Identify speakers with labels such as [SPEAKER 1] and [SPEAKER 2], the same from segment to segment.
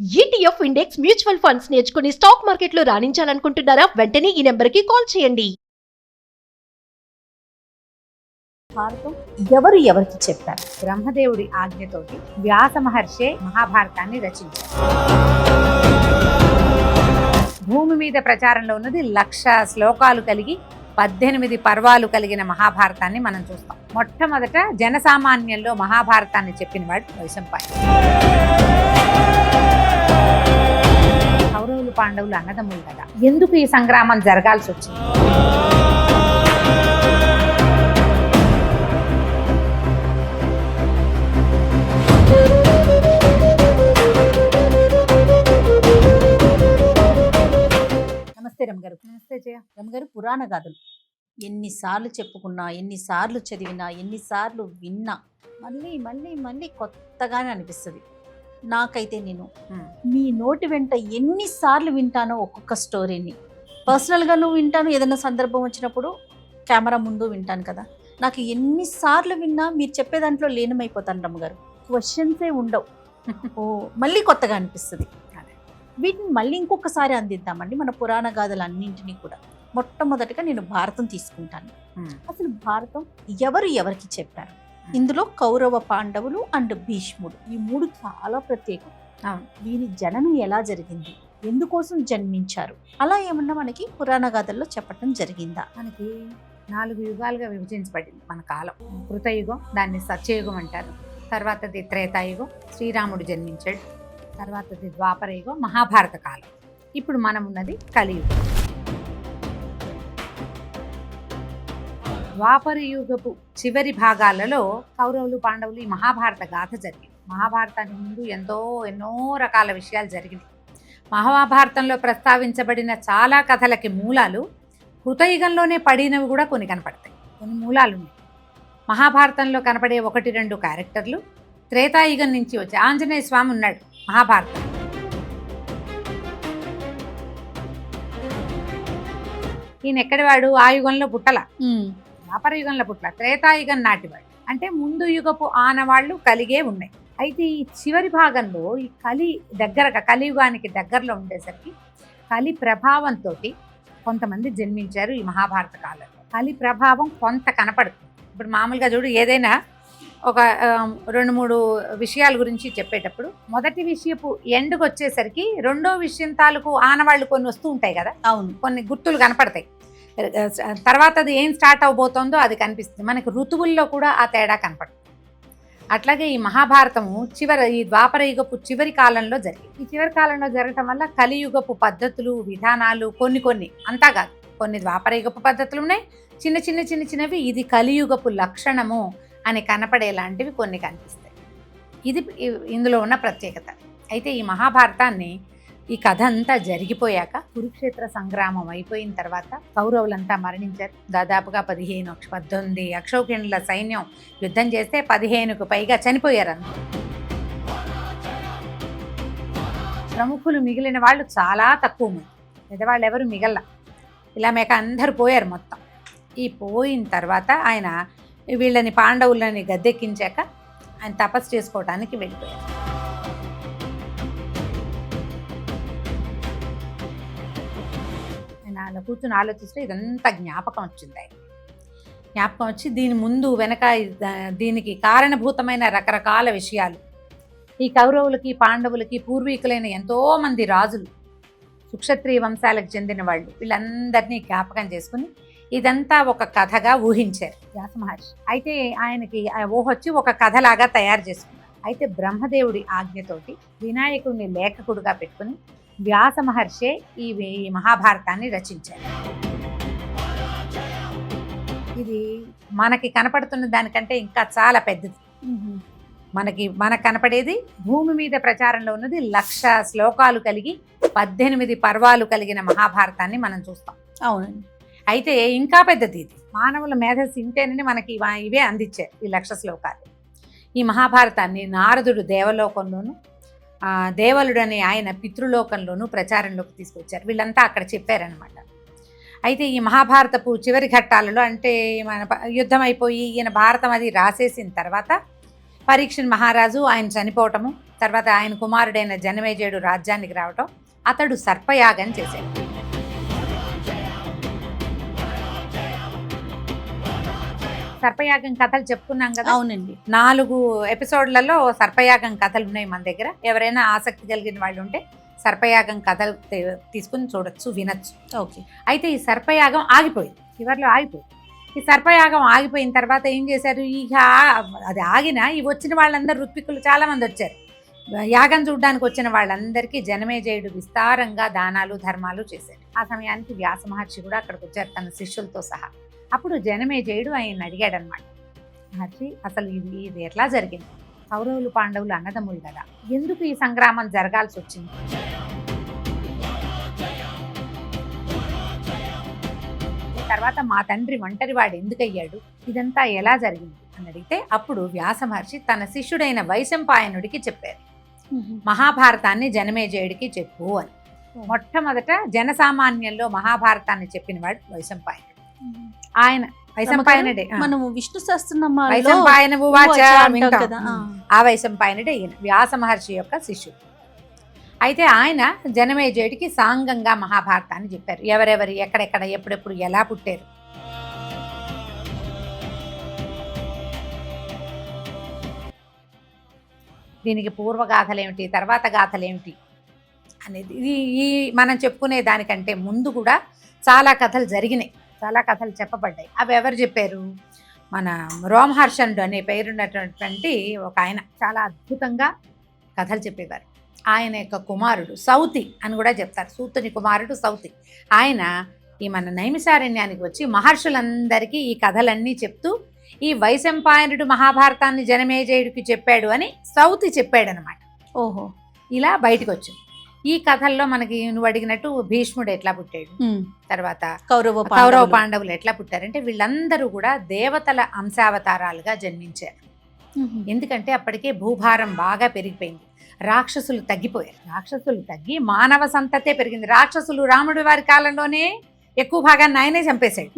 [SPEAKER 1] ETF index mutual funds నేర్చుకుని stock మార్కెట్లో రాణించాలనుకుంటున్నారా? వెంటనే ఈ నెంబర్కి కాల్ చేయండి.
[SPEAKER 2] భారతం ఎవరు ఎవరికి చెప్పారు? బ్రహ్మదేవుడి ఆజ్ఞతోటి వ్యాస మహర్షే మహాభారతాన్ని రచించారు. భూమి మీద ప్రచారంలో ఉన్నది 1,00,000 శ్లోకాలు కలిగి 18 పర్వాలు కలిగిన మహాభారతాన్ని మనం చూస్తాం. మొట్టమొదట జనసామాన్యంలో మహాభారతాన్ని చెప్పిన వాడు వైశంపాయనుడు. కౌరవులు పాండవులు అన్నదమ్ములు కదా, ఎందుకు ఈ సంగ్రామం జరగాల్సి వచ్చింది? నమస్తే రమగారు. నమస్తే జయ. రమగారు, పురాణ గాథలు ఎన్నిసార్లు చెప్పుకున్నా, ఎన్నిసార్లు చదివినా, ఎన్నిసార్లు విన్నా మళ్ళీ మళ్ళీ మళ్ళీ కొత్తగానే అనిపిస్తుంది. నాకైతే నేను మీ నోటి వెంట ఎన్నిసార్లు వింటానో ఒక్కొక్క స్టోరీని. పర్సనల్గాను వింటాను, ఏదైనా సందర్భం వచ్చినప్పుడు కెమెరా ముందు వింటాను కదా. నాకు ఎన్నిసార్లు విన్నా మీరు చెప్పే దాంట్లో లీనమైపోతాను రమ్మగారు. క్వశ్చన్సే ఉండవు. ఓ మళ్ళీ కొత్తగా అనిపిస్తుంది. వీటిని మళ్ళీ ఇంకొకసారి అందిద్దామండి మన పురాణ గాథలు అన్నింటినీ కూడా. మొట్టమొదటిగా నేను భారతం తీసుకుంటాను. అసలు భారతం ఎవరు ఎవరికి చెప్పారు? ఇందులో కౌరవ పాండవులు అండ్ భీష్ముడు, ఈ మూడు చాలా ప్రత్యేకం. వీరి జననం ఎలా జరిగింది, ఎందుకోసం జన్మించారు, అలా ఏమన్నా మనకి పురాణ గాథల్లో చెప్పటం జరిగిందా? మనకి 4 యుగాలుగా విభజించబడింది మన కాలం. కృతయుగం, దాన్ని సత్యయుగం అంటారు. తర్వాతది త్రేతాయుగం, శ్రీరాముడు జన్మించాడు. తర్వాతది ద్వాపరయుగం, మహాభారత కాలం. ఇప్పుడు మనం ఉన్నది కలియుగం. ద్వాపర యుగపు చివరి భాగాలలో కౌరవులు పాండవులు ఈ మహాభారత గాథ జరిగింది. మహాభారతానికి ముందు ఎన్నో రకాల విషయాలు జరిగినాయి. మహాభారతంలో ప్రస్తావించబడిన చాలా కథలకి మూలాలు కృతయుగంలోనే పడినవి కూడా కొన్ని కనపడతాయి. కొన్ని మూలాలు ఉన్నాయి. మహాభారతంలో కనపడే 1-2 క్యారెక్టర్లు త్రేతాయుగం నుంచి వచ్చి ఆంజనేయ స్వామి ఉన్నాడు మహాభారతం. ఈయన ఎక్కడివాడు? ఆ యుగంలో పుట్టల, ద్వాపర యుగంలో పుట్టల, త్రేతాయుగం నాటివాడు. అంటే ముందు యుగపు ఆనవాళ్లు కలిగే ఉన్నాయి. అయితే ఈ చివరి భాగంలో ఈ కలియుగానికి దగ్గరలో ఉండేసరికి కలి ప్రభావంతో కొంతమంది జన్మించారు ఈ మహాభారత కాలంలో. కలి ప్రభావం కొంత కనపడుతుంది. ఇప్పుడు మామూలుగా చూడు, ఏదైనా ఒక 2-3 విషయాల గురించి చెప్పేటప్పుడు మొదటి విషయపు ఎండుకు వచ్చేసరికి రెండో విషయం తాలూకు ఆనవాళ్ళు కొన్ని వస్తూ ఉంటాయి కదా. అవును, కొన్ని గుర్తులు కనపడతాయి. తర్వాత అది ఏం స్టార్ట్ అవబోతోందో అది కనిపిస్తుంది. మనకి ఋతువుల్లో కూడా ఆ తేడా కనపడుతుంది. అట్లాగే ఈ మహాభారతము ఈ ద్వాపర యుగపు చివరి కాలంలో జరిగింది. ఈ చివరి కాలంలో జరగటం వల్ల కలియుగపు పద్ధతులు, విధానాలు కొన్ని అంతా కాదు, కొన్ని ద్వాపర యుగపు పద్ధతులు ఉన్నాయి, చిన్నవి ఇది కలియుగపు లక్షణము అని కనపడేలాంటివి కొన్ని కనిపిస్తాయి. ఇది ఇందులో ఉన్న ప్రత్యేకత. అయితే ఈ మహాభారతాన్ని, ఈ కథ అంతా జరిగిపోయాక కురుక్షేత్ర సంగ్రామం అయిపోయిన తర్వాత కౌరవులంతా మరణించారు. దాదాపుగా 18 అక్షౌహిణుల సైన్యం యుద్ధం చేస్తే 15కు పైగా చనిపోయారు. ప్రముఖులు మిగిలిన వాళ్ళు చాలా తక్కువ మంది, పెద్దవాళ్ళు ఎవరు మిగల. ఇలా మేక అందరూ పోయారు మొత్తం. ఈ పోయిన తర్వాత ఆయన వీళ్ళని పాండవులని గద్దెక్కించాక ఆయన తపస్సు చేసుకోవడానికి వెళ్ళిపోయారు. ఆయన అలా కూర్చొని ఆలోచిస్తే ఇదంతా జ్ఞాపకం వచ్చింది. జ్ఞాపకం వచ్చి దీని ముందు వెనక దీనికి కారణభూతమైన రకరకాల విషయాలు, ఈ కౌరవులకి పాండవులకి పూర్వీకులైన ఎంతోమంది రాజులు, సుక్షత్రియ వంశాలకు చెందిన వాళ్ళు, వీళ్ళందరినీ జ్ఞాపకం చేసుకుని ఇదంతా ఒక కథగా ఊహించారు వ్యాస మహర్షి. అయితే ఆయనకి ఊహొచ్చి ఒక కథలాగా తయారు చేసుకున్నారు. అయితే బ్రహ్మదేవుడి ఆజ్ఞతోటి వినాయకుడిని లేఖకుడుగా పెట్టుకుని వ్యాస మహర్షే ఈ మహాభారతాన్ని రచించారు. ఇది మనకి కనపడుతున్న దానికంటే ఇంకా చాలా పెద్దది. మనకు కనపడేది భూమి మీద ప్రచారంలో ఉన్నది 1,00,000 శ్లోకాలు కలిగి 18 పర్వాలు కలిగిన మహాభారతాన్ని మనం చూస్తాం. అవునండి. అయితే ఇంకా పెద్దది ఇది. మానవుల మేధస్సు ఇంతేనని మనకి ఇవే అందించారు ఈ 1,00,000 శ్లోకాలు. ఈ మహాభారతాన్ని నారదుడు దేవలోకంలోను, దేవలుడని ఆయన పితృలోకంలోనూ ప్రచారంలోకి తీసుకొచ్చారు. వీళ్ళంతా అక్కడ చెప్పారనమాట. అయితే ఈ మహాభారతపు చివరి ఘట్టాలలో, అంటే మన యుద్ధం అయిపోయి ఈయన భారతం అది రాసేసిన తర్వాత పరీక్షణ్ మహారాజు ఆయన చనిపోవటము, తర్వాత ఆయన కుమారుడైన జనమేజయుడు రాజ్యానికి రావటం, అతడు సర్పయాగం చేశాడు. సర్పయాగం కథలు చెప్పుకున్నాం కదా.
[SPEAKER 3] అవునండి.
[SPEAKER 2] 4 ఎపిసోడ్లలో సర్పయాగం కథలు ఉన్నాయి మన దగ్గర. ఎవరైనా ఆసక్తి కలిగిన వాళ్ళు ఉంటే సర్పయాగం కథలు తీసుకుని చూడొచ్చు, వినొచ్చు.
[SPEAKER 3] ఓకే.
[SPEAKER 2] అయితే ఈ సర్పయాగం ఆగిపోయింది, చివరిలో ఆగిపోయింది. ఈ సర్పయాగం ఆగిపోయిన తర్వాత ఏం చేశారు, ఇక అది ఆగినా ఈ వచ్చిన వాళ్ళందరూ ఋత్వికులు చాలా మంది వచ్చారు. యాగం చూడడానికి వచ్చిన వాళ్ళందరికీ జనమేజయుడు విస్తారంగా దానాలు ధర్మాలు చేశాడు. ఆ సమయానికి వ్యాస మహర్షి కూడా అక్కడికి వచ్చారు తన శిష్యులతో సహా. అప్పుడు జనమేజయుడు ఆయన అడిగాడు అనమాట, మహర్షి అసలు ఇది ఎట్లా జరిగింది? కౌరవులు పాండవులు అన్నదమ్ములు కదా, ఎందుకు ఈ సంగ్రామం జరగాల్సి వచ్చింది? తర్వాత మా తండ్రి ఒంటరివాడు ఎందుకయ్యాడు, ఇదంతా ఎలా జరిగింది అని అడిగితే అప్పుడు వ్యాస మహర్షి తన శిష్యుడైన వైశంపాయనుడికి చెప్పారు, మహాభారతాన్ని జనమేజయుడికి చెప్పు అని. మొట్టమొదట జనసామాన్యంలో మహాభారతాన్ని చెప్పినవాడు వైశంపాయనుడు. ఆయన వైశంపాయనుడే.
[SPEAKER 3] మనము విష్ణు సహస్రనామాలలో
[SPEAKER 2] వైశంపాయనవు వాచ వింటాం
[SPEAKER 3] కదా.
[SPEAKER 2] ఆ వైశంపాయనుడే ఈయన వ్యాస మహర్షి యొక్క శిష్యుడు. అయితే ఆయన జనమేజయుడికి సాంగంగా మహాభారతాన్ని చెప్పారు. ఎవరెవరు ఎక్కడెక్కడ ఎప్పుడెప్పుడు ఎలా పుట్టారు, దీనికి పూర్వగాథలేమిటి తర్వాత గాథలేమిటి అనేది ఈ మనం చెప్పుకునే దానికంటే ముందు కూడా చాలా కథలు జరిగినాయి, చాలా కథలు చెప్పబడ్డాయి. అవి ఎవరు చెప్పారు? మన రోమహర్షణుడు అనే పేరున్నటువంటి ఒక ఆయన చాలా అద్భుతంగా కథలు చెప్పేవారు. ఆయన యొక్క కుమారుడు సౌతి అని కూడా చెప్తారు, సూతుని కుమారుడు సౌతి. ఆయన ఈ మన నైమిషారణ్యానికి వచ్చి మహర్షులందరికీ ఈ కథలన్నీ చెప్తూ ఈ వైశంపాయనుడు మహాభారతాన్ని జనమేజయుడికి చెప్పాడు అని సౌతి చెప్పాడనమాట.
[SPEAKER 3] ఓహో.
[SPEAKER 2] ఇలా బయటకు వచ్చింది. ఈ కథల్లో మనకి నువ్వు అడిగినట్టు భీష్ముడు ఎట్లా పుట్టాడు, తర్వాత కౌరవ పాండవులు ఎట్లా పుట్టారంటే వీళ్ళందరూ కూడా దేవతల అంశావతారాలుగా జన్మించారు. ఎందుకంటే అప్పటికే భూభారం బాగా పెరిగిపోయింది, రాక్షసులు తగ్గిపోయారు. రాక్షసులు తగ్గి మానవ సంతతే పెరిగింది. రాక్షసులు రాముడి వారి కాలంలోనే ఎక్కువ భాగాన్ని ఆయనే చంపేశాడు.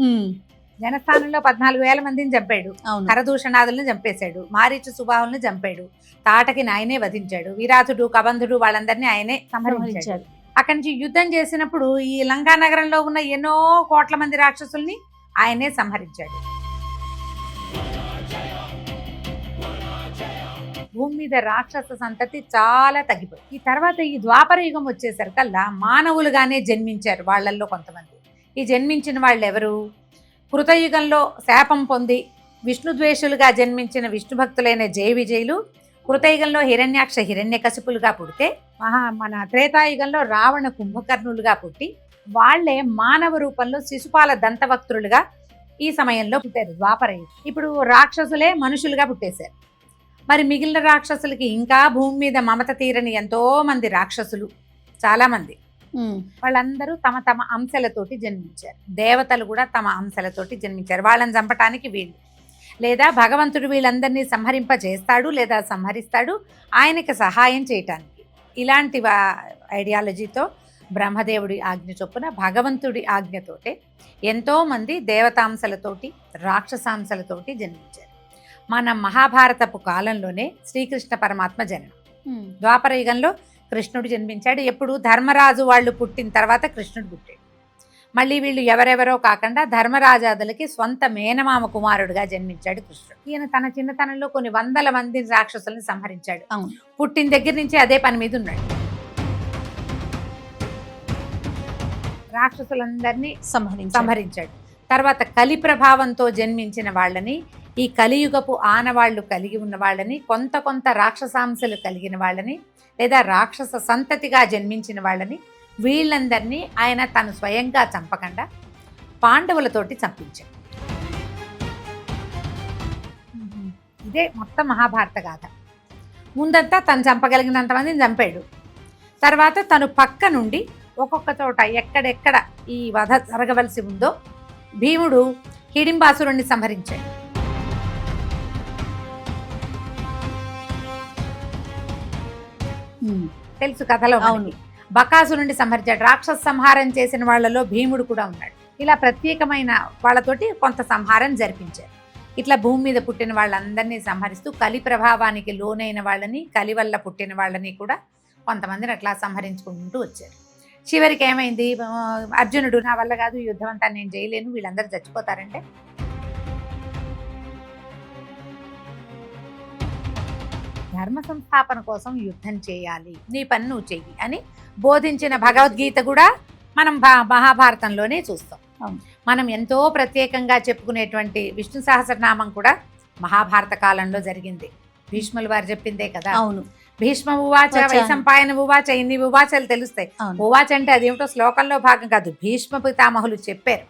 [SPEAKER 2] జనస్థానంలో 14,000 మందిని చంపాడు, కరదూషణాదులను చంపేశాడు, మారీచు సుబాహుల్ని చంపాడు, తాటకి ఆయనే వధించాడు, విరాతుడు కబంధుడు వాళ్ళందరినీ ఆయనే సంహరించాడు. అక్కడి నుంచి యుద్ధం చేసినప్పుడు ఈ లంకా నగరంలో ఉన్న ఎన్నో కోట్ల మంది రాక్షసుల్ని ఆయనే సంహరించాడు. భూమి మీద రాక్షస సంతతి చాలా తగ్గిపోయింది. ఈ తర్వాత ఈ ద్వాపర యుగం వచ్చేసరికల్లా మానవులుగానే జన్మించారు వాళ్ళల్లో కొంతమంది. ఈ జన్మించిన వాళ్ళు ఎవరు? కృతయుగంలో శాపం పొంది విష్ణుద్వేషులుగా జన్మించిన విష్ణు భక్తులైన జయ విజయులు కృతయుగంలో హిరణ్యాక్ష హిరణ్యకశిపులుగా పుడితే, మన త్రేతాయుగంలో రావణ కుంభకర్ణులుగా పుట్టి వాళ్లే మానవ రూపంలో శిశుపాల దంతవక్తులుగా ఈ సమయంలో పుట్టారు ద్వాపరయుగం. ఇప్పుడు రాక్షసులే మనుషులుగా పుట్టేశారు. మరి మిగిలిన రాక్షసులకి ఇంకా భూమి మీద మమత తీరని ఎంతో మంది రాక్షసులు చాలామంది, వాళ్ళందరూ తమ తమ అంశాలతోటి జన్మించారు. దేవతలు కూడా తమ అంశాలతోటి జన్మించారు. వాళ్ళని చంపటానికి వీళ్ళు, లేదా భగవంతుడు వీళ్ళందరినీ సంహరింపజేస్తాడు లేదా సంహరిస్తాడు ఆయనకి సహాయం చేయటానికి. ఇలాంటి ఐడియాలజీతో బ్రహ్మదేవుడి ఆజ్ఞ చొప్పున భగవంతుడి ఆజ్ఞతోటే ఎంతోమంది దేవతాంశలతోటి రాక్షసాంశలతోటి జన్మించారు. మన మహాభారతపు కాలంలోనే శ్రీకృష్ణ పరమాత్మ జననం. ద్వాపర యుగంలో కృష్ణుడు జన్మించాడు. ఎప్పుడు ధర్మరాజు వాళ్ళు పుట్టిన తర్వాత కృష్ణుడు పుట్టాడు. మళ్ళీ వీళ్ళు ఎవరెవరో కాకుండా ధర్మరాజాదులకి స్వంత మేనమామ కుమారుడుగా జన్మించాడు కృష్ణుడు. ఈయన తన చిన్నతనంలో కొన్ని 100 మంది రాక్షసుల్ని సంహరించాడు. పుట్టిన దగ్గర నుంచి అదే పని మీద ఉన్నాడు. రాక్షసులందరినీ సంహరించాడు. తర్వాత కలి ప్రభావంతో జన్మించిన వాళ్ళని, ఈ కలియుగపు ఆనవాళ్లు కలిగి ఉన్న వాళ్ళని, కొంత రాక్షసాంశలు కలిగిన వాళ్ళని, లేదా రాక్షస సంతతిగా జన్మించిన వాళ్ళని, వీళ్ళందరినీ ఆయన తను స్వయంగా చంపకుండా పాండవులతోటి చంపించాడు. ఇదే మొత్తం మహాభారత గాథ. ముందంతా తను చంపగలిగినంత మందిని చంపాడు. తర్వాత తను పక్క నుండి ఒక్కొక్క చోట ఎక్కడెక్కడ ఈ వధ జరగవలసి ఉందో భీముడు హిడింబాసురుణ్ణి సంహరించాడు. తెలుసు కథలో. బకాసురుణ్ణి సంహరించాడు. రాక్షస సంహారం చేసిన వాళ్ళలో భీముడు కూడా ఉన్నాడు. ఇలా ప్రత్యేకమైన వాళ్ళతోటి కొంత సంహారం జరిపించారు. ఇట్లా భూమి మీద పుట్టిన వాళ్ళందరినీ సంహరిస్తూ కలి ప్రభావానికి లోనైన వాళ్ళని, కలి వల్ల పుట్టిన వాళ్ళని కూడా కొంతమందిని అట్లా సంహరించుకుంటూ వచ్చారు. చివరికి ఏమైంది, అర్జునుడు నా వల్ల కాదు, యుద్ధం అంతా నేను చేయలేను, వీళ్ళందరూ చచ్చిపోతారంటే ధర్మ సంస్థాపన కోసం యుద్ధం చేయాలి, నీ పని నువ్వు చెయ్యి అని బోధించిన భగవద్గీత కూడా మనం మహాభారతంలోనే చూస్తాం. మనం ఎంతో ప్రత్యేకంగా చెప్పుకునేటువంటి విష్ణు సహస్రనామం కూడా మహాభారత కాలంలో జరిగింది. భీష్ముల వారు చెప్పిందే కదా.
[SPEAKER 3] అవును.
[SPEAKER 2] భీష్మ ఉవాచ, వైశంపాయన ఉవాచ, ఇన్ని ఉవాచలు తెలుస్తాయి. ఉవాచ అంటే అదేమిటో శ్లోకంలో భాగం కాదు, భీష్మ పితామహులు చెప్పారు,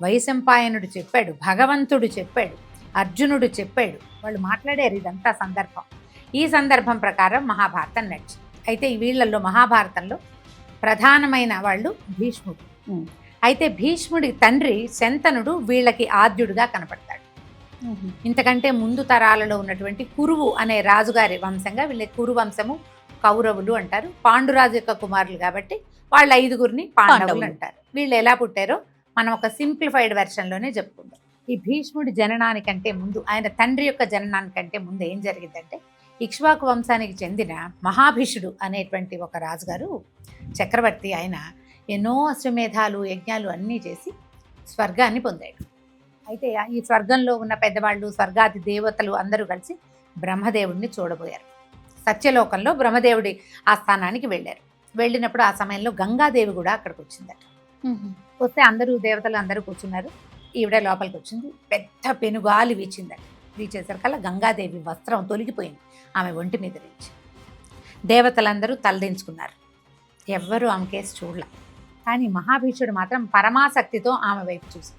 [SPEAKER 2] వైశంపాయనుడు చెప్పాడు, భగవంతుడు చెప్పాడు, అర్జునుడు చెప్పాడు, వాళ్ళు మాట్లాడారు. ఇదంతా సందర్భం. ఈ సందర్భం ప్రకారం మహాభారతం నడిచింది. అయితే వీళ్ళల్లో మహాభారతంలో ప్రధానమైన వాళ్ళు భీష్ముడు. అయితే భీష్ముడి తండ్రి శంతనుడు వీళ్ళకి ఆద్యుడుగా కనపడతాడు. ఇంతకంటే ముందు తరాలలో ఉన్నటువంటి కురువు అనే రాజుగారి వంశంగా వీళ్ళ కురు వంశము కౌరవులు అంటారు. పాండురాజు యొక్క కుమారులు కాబట్టి వాళ్ళ 5గురిని పాండవులు అంటారు. వీళ్ళు ఎలా పుట్టారో మనం ఒక సింప్లిఫైడ్ వెర్షన్లోనే చెప్పుకుందాం. ఈ భీష్ముడి జననానికంటే ముందు, ఆయన తండ్రి యొక్క జననానికంటే ముందు ఏం జరిగిందంటే, ఇక్ష్వాకు వంశానికి చెందిన మహాభీషుడు అనేటువంటి ఒక రాజుగారు, చక్రవర్తి, ఆయన ఎన్నో అశ్వమేధాలు, యజ్ఞాలు అన్నీ చేసి స్వర్గాన్ని పొందాడు. అయితే ఈ స్వర్గంలో ఉన్న పెద్దవాళ్ళు, స్వర్గాది దేవతలు అందరూ కలిసి బ్రహ్మదేవుడిని చూడబోయారు. సత్యలోకంలో బ్రహ్మదేవుడి ఆస్థానానికి వెళ్ళారు. వెళ్ళినప్పుడు ఆ సమయంలో గంగాదేవి కూడా అక్కడికి వచ్చిందట. వస్తే అందరూ దేవతలు అందరూ కూర్చున్నారు. ఈవిడ లోపలికి వచ్చింది. పెద్ద పెనుగాలి వీచిందట. వీచేసరికల్లా గంగాదేవి వస్త్రం తొలగిపోయింది ఆమె ఒంటి మీద నుంచి. దేవతలందరూ తలదించుకున్నారు. ఎవ్వరూ ఆమె కేసు చూడలే. కానీ మహాభీషుడు మాత్రం పరమాసక్తితో ఆమె వైపు చూసి,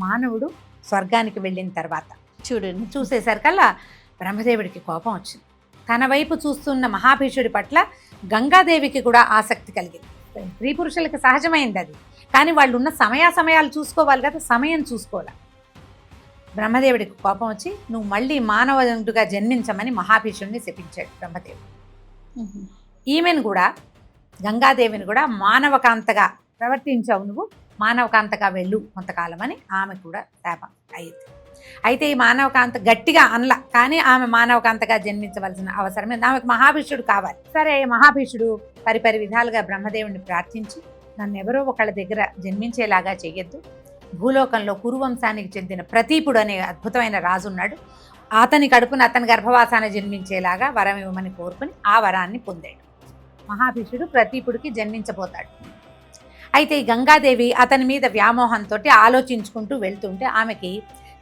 [SPEAKER 2] మానవుడు స్వర్గానికి వెళ్ళిన తర్వాత
[SPEAKER 3] చూడండి,
[SPEAKER 2] చూసేసరికల్లా బ్రహ్మదేవుడికి కోపం వచ్చింది. తన వైపు చూస్తున్న మహాభీషుడి పట్ల గంగాదేవికి కూడా ఆసక్తి కలిగింది. స్త్రీ పురుషులకి సహజమైంది అది. కానీ వాళ్ళు ఉన్న సమయాలు చూసుకోవాలి కదా, సమయం చూసుకోవాలి. బ్రహ్మదేవుడికి కోపం వచ్చి, నువ్వు మళ్ళీ మానవుడిగా జన్మించమని మహాభీషుడిని శపించాడు బ్రహ్మదేవుడు. ఈమెను కూడా, గంగాదేవిని కూడా మానవకాంతగా ప్రవర్తించావు, నువ్వు మానవకాంతగా వెళ్ళు కొంతకాలం అని ఆమె కూడా శాపం అయ్యింది. అయితే ఈ మానవకాంత గట్టిగా అనలా, కానీ ఆమె మానవకాంతగా జన్మించవలసిన అవసరమే, ఆమెకు మహాభీషుడు కావాలి. సరే, మహాభీషుడు పరిపరి విధాలుగా బ్రహ్మదేవుడిని ప్రార్థించి, నన్ను ఎవరో ఒకళ్ళ దగ్గర జన్మించేలాగా చెయ్యొద్దు, భూలోకంలో కురువంశానికి చెందిన ప్రతీపుడు అనే అద్భుతమైన రాజు ఉన్నాడు, అతని కడుపున అతని గర్భవాసాన్ని జన్మించేలాగా వరం ఇవ్వమని కోరుకుని ఆ వరాన్ని పొందాడు. మహాభీషుడు ప్రతీపుడికి జన్మించబోతాడు. అయితే ఈ గంగాదేవి అతని మీద వ్యామోహంతో ఆలోచించుకుంటూ వెళ్తుంటే ఆమెకి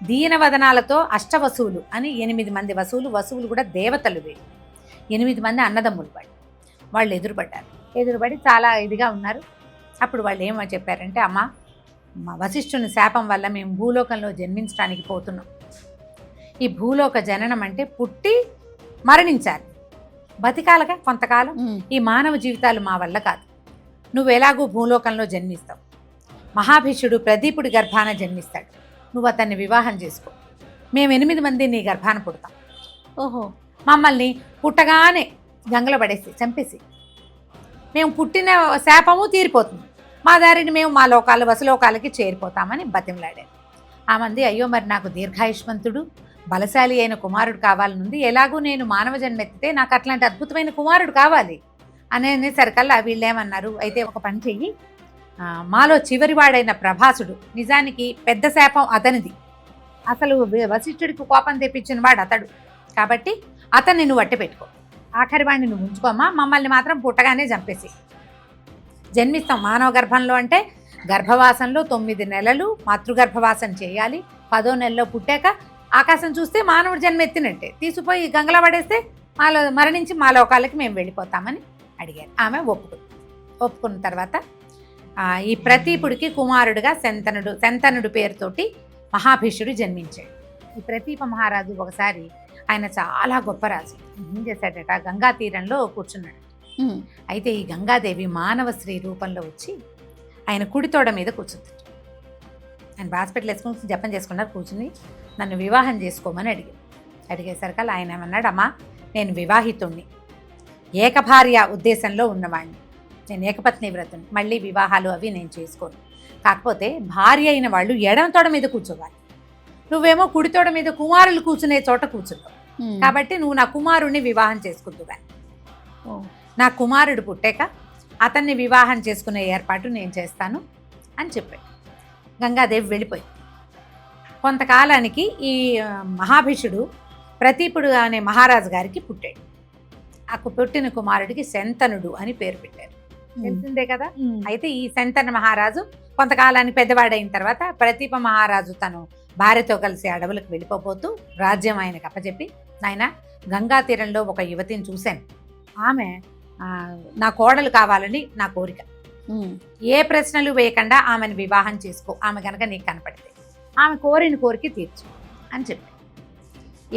[SPEAKER 2] దీనవదనాలతో అష్టవసువులు అని 8 మంది వసువులు కూడా దేవతలు వీళ్ళు. 8 మంది అన్నదమ్ములు వాళ్ళు ఎదురుపడి చాలా ఇదిగా ఉన్నారు. అప్పుడు వాళ్ళు ఏమో చెప్పారంటే, అమ్మ, మా వశిష్ఠుని శాపం వల్ల మేము భూలోకంలో జన్మించడానికి పోతున్నాం. ఈ భూలోక జననం అంటే పుట్టి మరణించాలి, బతికాలగా కొంతకాలం. ఈ మానవ జీవితాలు మా వల్ల కాదు. నువ్వు ఎలాగూ భూలోకంలో జన్మిస్తావు, మహాభీషుడు ప్రదీపుడి గర్భాన జన్మిస్తాడు, నువ్వు అతన్ని వివాహం చేసుకో, మేము 8 మంది నీ గర్భాన పుడతాం.
[SPEAKER 3] ఓహో,
[SPEAKER 2] మమ్మల్ని పుట్టగానే గంగలో పడేసి చంపేసి మేము పుట్టిన శాపము తీరిపోతుంది, మా దారిని మేము మా వసులోకాలకి చేరిపోతామని బతిమలాడారు. ఆ మంది, అయ్యో మరి నాకు దీర్ఘాయుష్మంతుడు బలశాలి అయిన కుమారుడు కావాలనుంది, ఎలాగూ నేను మానవ జన్మెత్తితే నాకు అట్లాంటి అద్భుతమైన కుమారుడు కావాలి అనేసరికల్లా వీళ్ళు ఏమన్నారు, అయితే ఒక పని చెయ్యి, మాలో చివరివాడైన ప్రభాసుడు, నిజానికి పెద్ద శాపం అతనిది, అసలు వశిష్ఠుడికి కోపం తెప్పించిన వాడు అతడు, కాబట్టి అతన్ని నువ్వు అట్టే పెట్టుకో, ఆఖరి వాడిని నువ్వు ఉంచుకోమ్మా, మమ్మల్ని మాత్రం పుట్టగానే చంపేసి జన్మిస్తాం. మానవ గర్భంలో అంటే గర్భవాసంలో 9 నెలలు మాతృగర్భవాసం చేయాలి, 10వ నెలలో పుట్టాక ఆకాశం చూస్తే మానవుడు జన్మెత్తినట్టే, తీసుకుపోయి గంగలో పడేస్తే మాలో మరణించి మా లోకాలకి మేము వెళ్ళిపోతామని అడిగారు. ఆమె ఒప్పుకున్న తర్వాత ఈ ప్రతీపుడికి కుమారుడుగా శంతనుడు పేరుతోటి మహాభీషుడు జన్మించాడు. ఈ ప్రతీప మహారాజు ఒకసారి, ఆయన చాలా గొప్ప రాజు, ఏం చేశాడట, గంగా తీరంలో కూర్చున్నాడు. అయితే ఈ గంగాదేవి మానవ స్త్రీ రూపంలో వచ్చి ఆయన కుడితోడ మీద కూర్చుంది. ఆయన హాస్పిటల్ వేసుకుని జపం చేసుకున్నారు, కూర్చుని నన్ను వివాహం చేసుకోమని అడిగేసరికి ఆయన ఏమన్నాడు, అమ్మా, నేను వివాహితుణ్ణి, ఏకభార్య ఉద్దేశంలో ఉన్నవాడిని, నేను ఏకపత్ని వ్రతుని, మళ్ళీ వివాహాలు అవి నేను చేసుకోను, కాకపోతే భార్య అయిన వాళ్ళు ఎడమ తోడ మీద కూర్చోవాలి, నువ్వేమో కుడితోడ మీద కుమారులు కూర్చునే చోట కూర్చున్నావు, కాబట్టి నువ్వు నా కుమారుణ్ణి వివాహం చేసుకుందుగా. నా కుమారుడు పుట్టాక అతన్ని వివాహం చేసుకునే ఏర్పాటు నేను చేస్తాను అని చెప్పాడు. గంగాదేవి వెళ్ళిపోయి కొంతకాలానికి ఈ మహాభిషుడు ప్రతీపుడు అనే మహారాజు గారికి పుట్టాడు. ఆ పుట్టిన కుమారుడికి శంతనుడు అని పేరు పెట్టారు, తెలిసిందే కదా. అయితే ఈ శంతన మహారాజు కొంతకాలానికి పెద్దవాడైన తర్వాత ప్రతీప మహారాజు తను భార్యతో కలిసి అడవులకు వెళ్ళిపోతూ రాజ్యం ఆయనకు అప్పచెప్పి, నాయన గంగా తీరంలో ఒక యువతిని చూశాను, ఆమె నా కోడలు కావాలని నా కోరిక, ఏ ప్రశ్నలు వేయకుండా ఆమెను వివాహం చేసుకో, ఆమె కనుక నీకు కనపడితే ఆమె కోరిన కోరిక తీర్చు అని చెప్పి.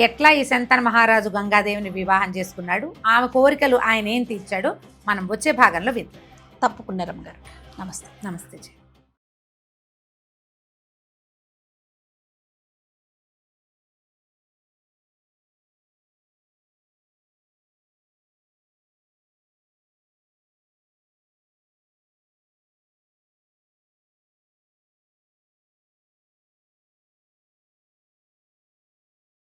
[SPEAKER 2] ఎట్లా ఈ శంతన మహారాజు గంగాదేవిని వివాహం చేసుకున్నాడు, ఆమె కోరికలు ఆయన ఏం తీర్చాడో మనం వచ్చే భాగంలో విందాం.
[SPEAKER 3] తప్పకుండా రమ్మగారు. నమస్తే.
[SPEAKER 2] నమస్తే.